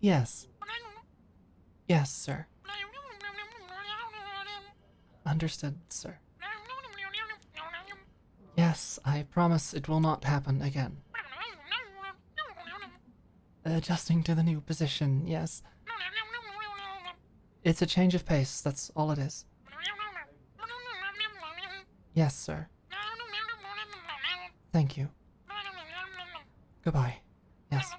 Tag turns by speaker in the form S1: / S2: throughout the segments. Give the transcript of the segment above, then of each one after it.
S1: Yes. Yes, sir. Understood, sir. Yes, I promise it will not happen again. Adjusting to the new position, yes. It's a change of pace, that's all it is. Yes, sir. Thank you. Goodbye. Yes.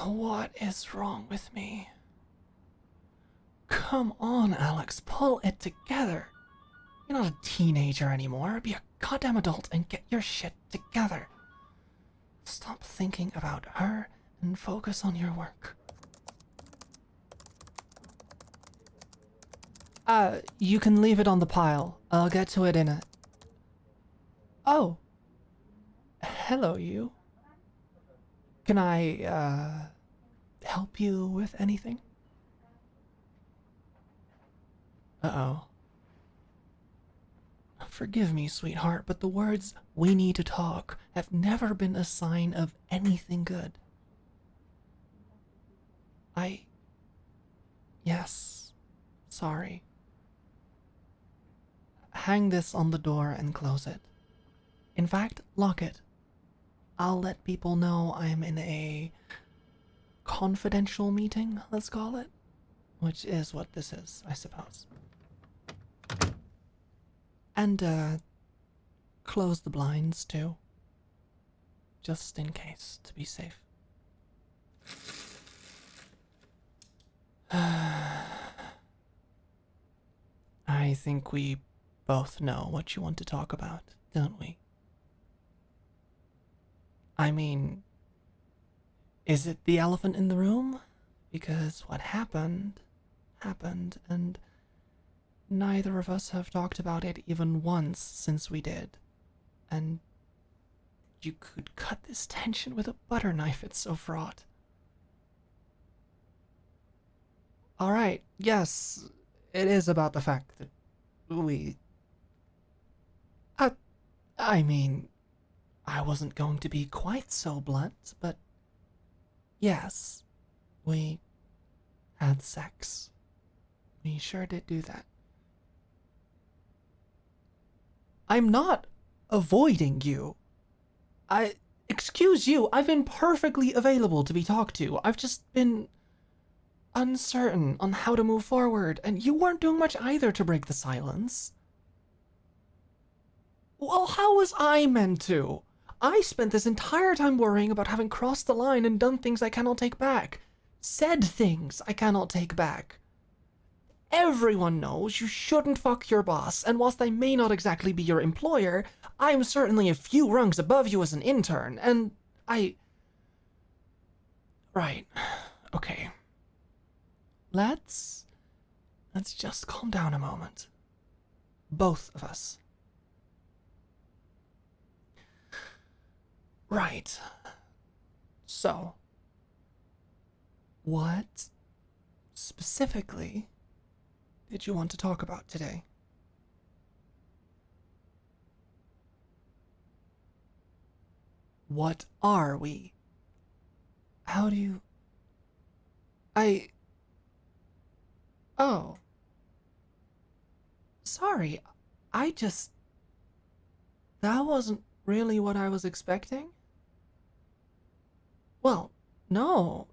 S1: What is wrong with me? Come on, Alex, pull it together. You're not a teenager anymore. Be a goddamn adult and get your shit together. Stop thinking about her and focus on your work. You can leave it on the pile. I'll get to it in a... Oh. Hello, you. Can I, help you with anything? Uh-oh. Forgive me, sweetheart, but the words, "we need to talk," have never been a sign of anything good. Yes. Sorry. Hang this on the door and close it. In fact, lock it. I'll let people know I'm in a confidential meeting, let's call it. Which is what this is, I suppose. And, close the blinds, too. Just in case, to be safe. I think we both know what you want to talk about, don't we? I mean, is it the elephant in the room? Because what happened, and neither of us have talked about it even once since we did. And you could cut this tension with a butter knife, it's so fraught. Alright, yes, it is about the fact that we... I mean, I wasn't going to be quite so blunt, but yes, we had sex. We sure did do that. I'm not avoiding you. Excuse you, I've been perfectly available to be talked to. I've just been uncertain on how to move forward, and you weren't doing much either to break the silence. Well, how was I meant to? I spent this entire time worrying about having crossed the line and done things I cannot take back. Said things I cannot take back. Everyone knows you shouldn't fuck your boss, and whilst I may not exactly be your employer, I'm certainly a few rungs above you as an intern, and Right. Okay. Let's just calm down a moment. Both of us. Right. So, what specifically did you want to talk about today? What are we? How do you... Oh. Sorry, that wasn't really what I was expecting? Well, no,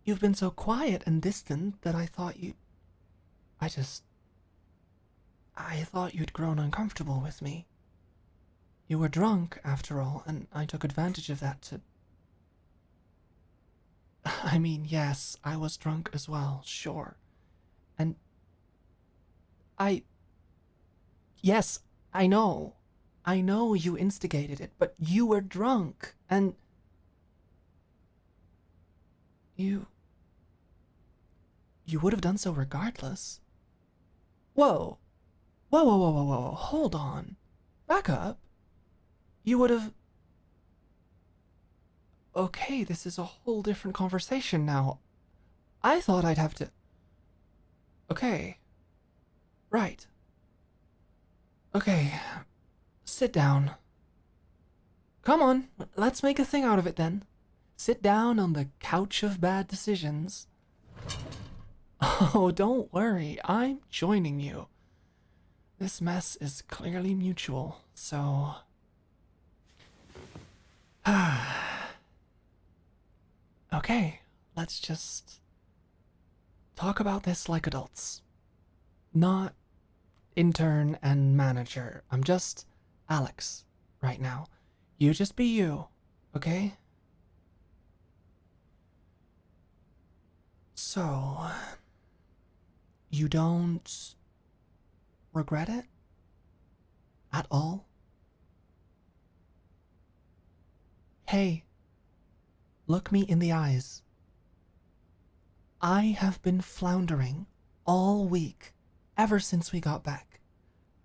S1: you've been so quiet and distant that I thought I thought you'd grown uncomfortable with me. You were drunk, after all, and I took advantage of that to... I mean, yes, I was drunk as well, sure. And yes, I know. I know you instigated it, but you were drunk, and you would have done so regardless. Whoa. Whoa, hold on. Back up. You would have... Okay, this is a whole different conversation now. I thought I'd have to... Okay. Right. Okay. Sit down. Come on, let's make a thing out of it then. Sit down on the couch of bad decisions. Oh, don't worry, I'm joining you. This mess is clearly mutual, so... Okay, let's just talk about this like adults. Not intern and manager. I'm just Alex right now. You just be you, okay? So, you don't regret it? At all? Hey, look me in the eyes. I have been floundering all week, ever since we got back.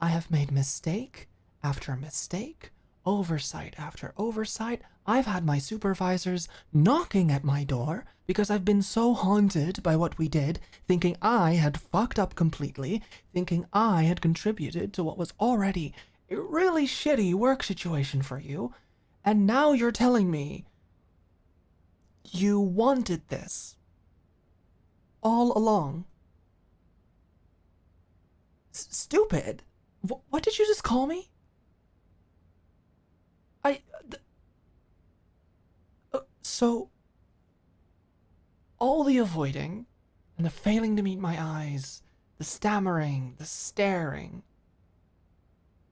S1: I have made mistake after mistake, oversight after oversight. I've had my supervisors knocking at my door because I've been so haunted by what we did, thinking I had fucked up completely, thinking I had contributed to what was already a really shitty work situation for you, and now you're telling me you wanted this all along. Stupid. What did you just call me? So, all the avoiding, and the failing to meet my eyes, the stammering, the staring,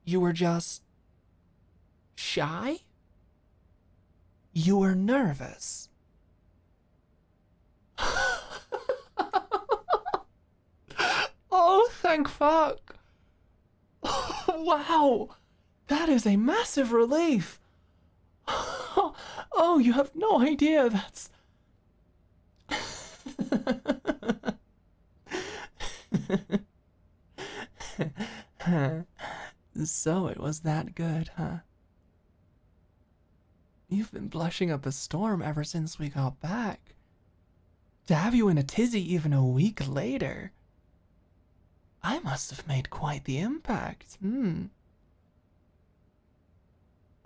S1: you were just shy? You were nervous. Oh, thank fuck. Wow, that is a massive relief. Oh, you have no idea, that's... So it was that good, huh? You've been blushing up a storm ever since we got back. To have you in a tizzy even a week later. I must have made quite the impact,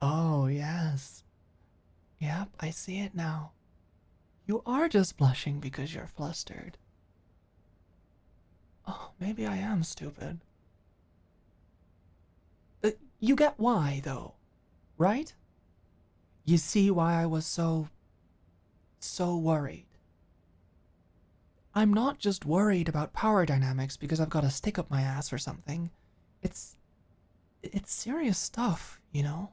S1: Oh, yes. Yep, I see it now. You are just blushing because you're flustered. Oh, maybe I am stupid. You get why, though, right? You see why I was so worried. I'm not just worried about power dynamics because I've got a stick up my ass or something. It's serious stuff, you know?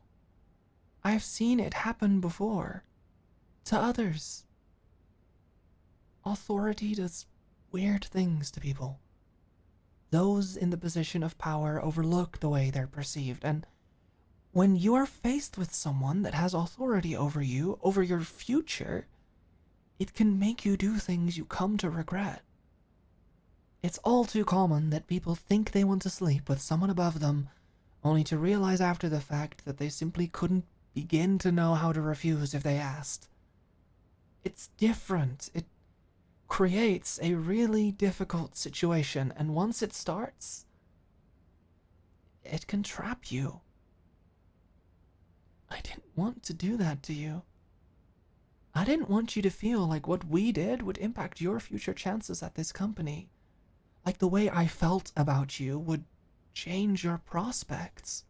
S1: I've seen it happen before. To others. Authority does weird things to people. Those in the position of power overlook the way they're perceived, and when you are faced with someone that has authority over you, over your future, it can make you do things you come to regret. It's all too common that people think they want to sleep with someone above them, only to realize after the fact that they simply couldn't begin to know how to refuse if they asked. It's different. It creates a really difficult situation, and once it starts, it can trap you. I didn't want to do that to you. I didn't want you to feel like what we did would impact your future chances at this company. Like the way I felt about you would change your prospects.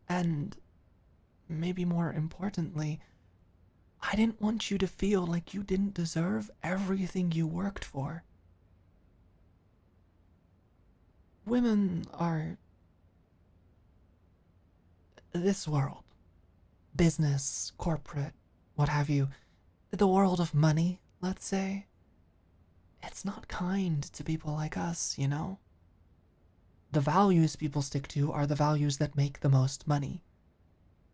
S1: And maybe more importantly, I didn't want you to feel like you didn't deserve everything you worked for. Women are this world. Business, corporate, what have you. The world of money, let's say. It's not kind to people like us, you know? The values people stick to are the values that make the most money.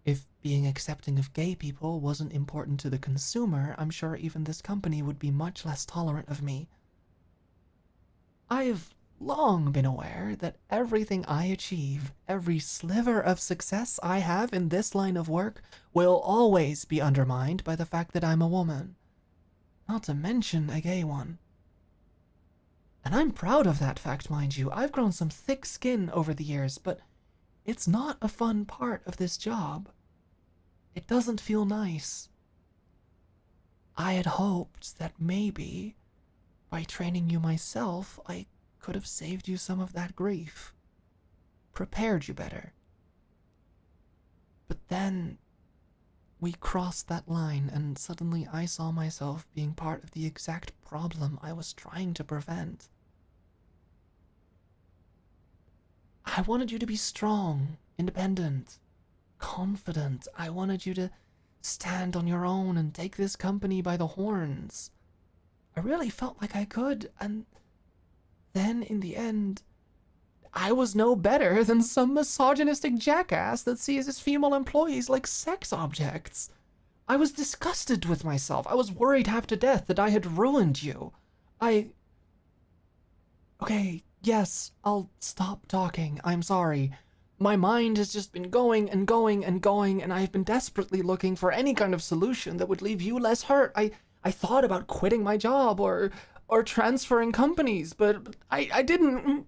S1: If being accepting of gay people wasn't important to the consumer, I'm sure even this company would be much less tolerant of me. I've long been aware that everything I achieve, every sliver of success I have in this line of work, will always be undermined by the fact that I'm a woman. Not to mention a gay one. And I'm proud of that fact, mind you. I've grown some thick skin over the years, but It's not a fun part of this job. It doesn't feel nice. I had hoped that maybe, by training you myself, I could have saved you some of that grief. Prepared you better. But then we crossed that line, and suddenly I saw myself being part of the exact problem I was trying to prevent. I wanted you to be strong, independent, confident. I wanted you to stand on your own and take this company by the horns. I really felt like I could, and then in the end, I was no better than some misogynistic jackass that sees his female employees like sex objects. I was disgusted with myself. I was worried half to death that I had ruined you. Okay, yes, I'll stop talking. I'm sorry. My mind has just been going and going and going, and I've been desperately looking for any kind of solution that would leave you less hurt. I thought about quitting my job or transferring companies, but I didn't.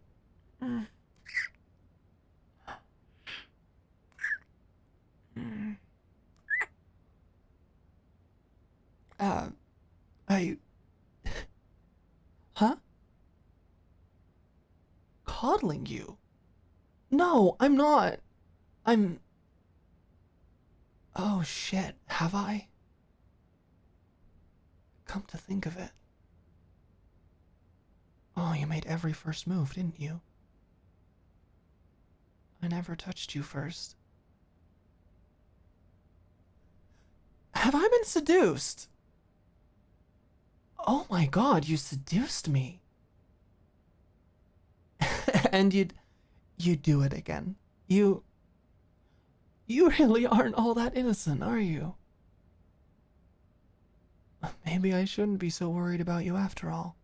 S1: Uh, I. Huh? Coddling you? No, I'm not. I'm. Oh shit, have I? Come to think of it. Oh, you made every first move, didn't you? I never touched you first. Have I been seduced? Oh my god, you seduced me. And you'd do it again. You really aren't all that innocent, are you? Maybe I shouldn't be so worried about you after all.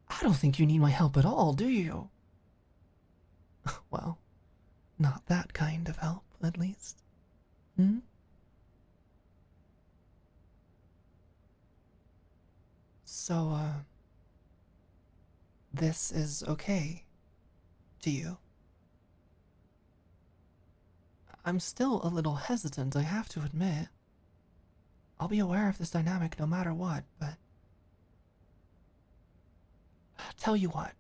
S1: I don't think you need my help at all, do you? Well, not that kind of help, at least. Hmm? So, this is okay to you? I'm still a little hesitant, I have to admit. I'll be aware of this dynamic no matter what, but... Tell you what.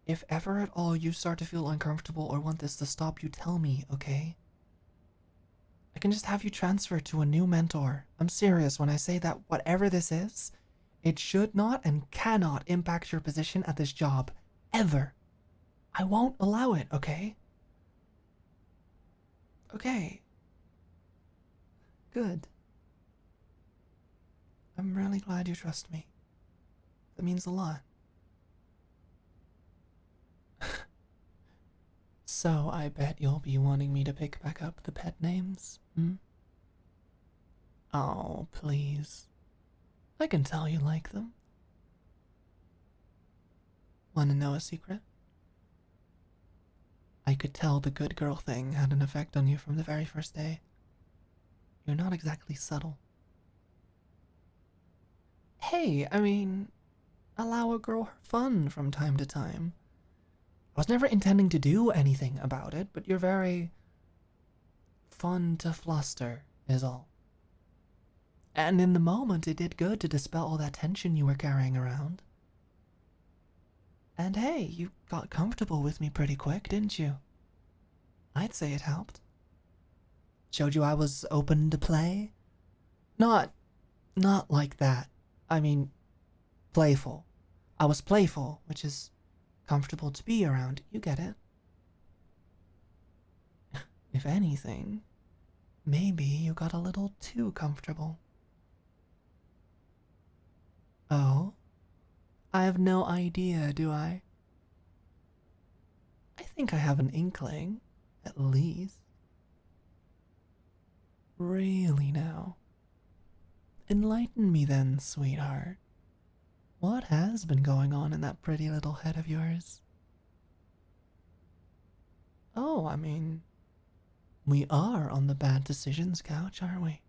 S1: If ever at all you start to feel uncomfortable or want this to stop, you tell me, okay? I can just have you transferred to a new mentor. I'm serious when I say that whatever this is, it should not and cannot impact your position at this job. Ever. I won't allow it, okay? Okay. Good. I'm really glad you trust me. That means a lot. So I bet you'll be wanting me to pick back up the pet names, hmm? Oh, please. I can tell you like them. Want to know a secret? I could tell the good girl thing had an effect on you from the very first day. You're not exactly subtle. Hey, I mean, allow a girl her fun from time to time. I was never intending to do anything about it, but you're very fun to fluster, is all. And in the moment, it did good to dispel all that tension you were carrying around. And hey, you got comfortable with me pretty quick, didn't you? I'd say it helped. Showed you I was open to play? Not like that. I mean, playful. I was playful, which is comfortable to be around. You get it. If anything, maybe you got a little too comfortable. Oh? I have no idea, do I? I think I have an inkling, at least. Really now? Enlighten me then, sweetheart. What has been going on in that pretty little head of yours? Oh, I mean, we are on the bad decisions couch, aren't we?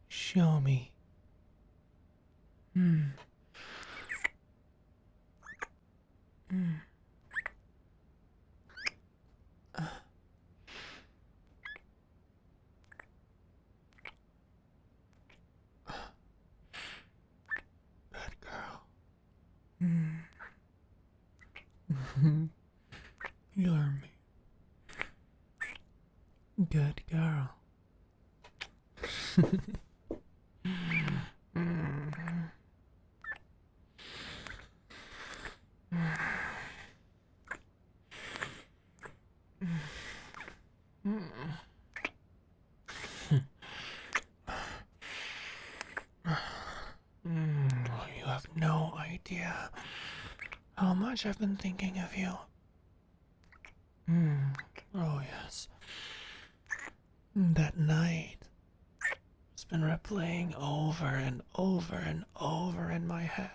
S1: Show me. Hmm. You're me. Good girl. You have no idea how much I've been thinking of you. Oh, yes. That night has been replaying over and over and over in my head.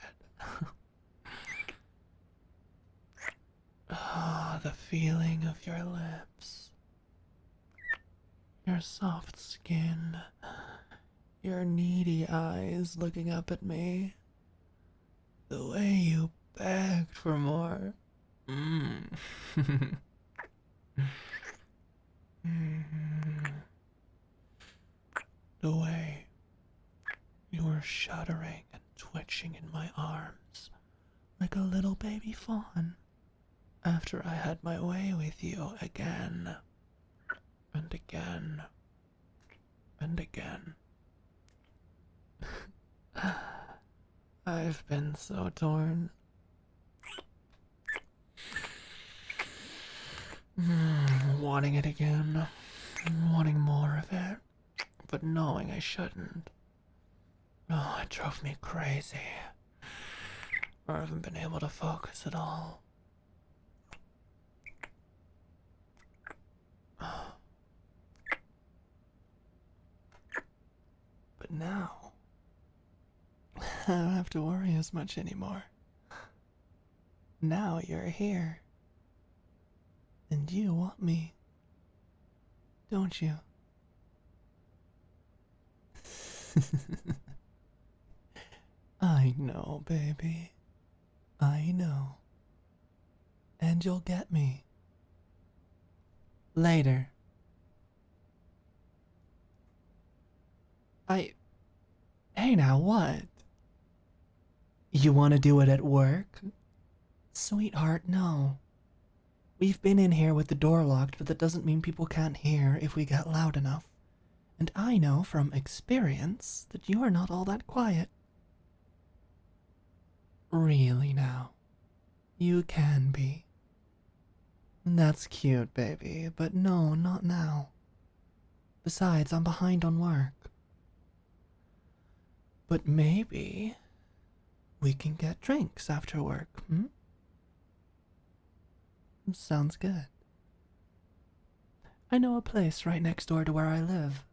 S1: Ah, the feeling of your lips, your soft skin, your needy eyes looking up at me, the way you begged for more. The way you were shuddering and twitching in my arms like a little baby fawn after I had my way with you again and again and again. I've been so torn. Wanting it again, wanting more of it, but knowing I shouldn't. Oh, it drove me crazy. I haven't been able to focus at all. But now, I don't have to worry as much anymore. Now you're here. And you want me, don't you? I know, baby. I know. And you'll get me. Later. Hey now, what? You want to do it at work? Sweetheart, no. We've been in here with the door locked, but that doesn't mean people can't hear if we get loud enough. And I know from experience that you are not all that quiet. Really now. You can be. That's cute, baby, but no, not now. Besides, I'm behind on work. But maybe we can get drinks after work, Sounds good. I know a place right next door to where I live.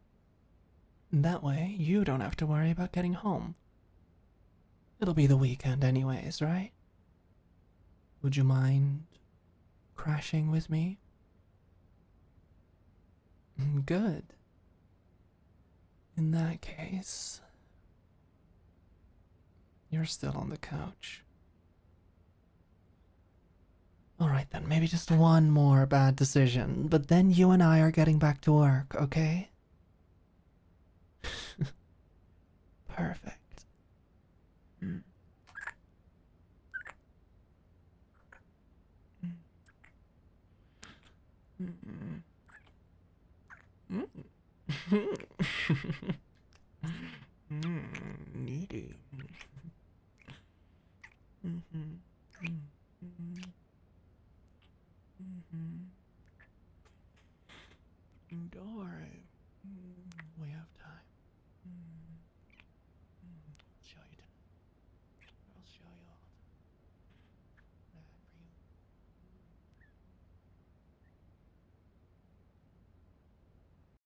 S1: That way, you don't have to worry about getting home. It'll be the weekend anyways, right? Would you mind crashing with me? Good. In that case, you're still on the couch. Alright then, maybe just one more bad decision, but then you and I are getting back to work, okay? Perfect. Needy. Don't worry. We have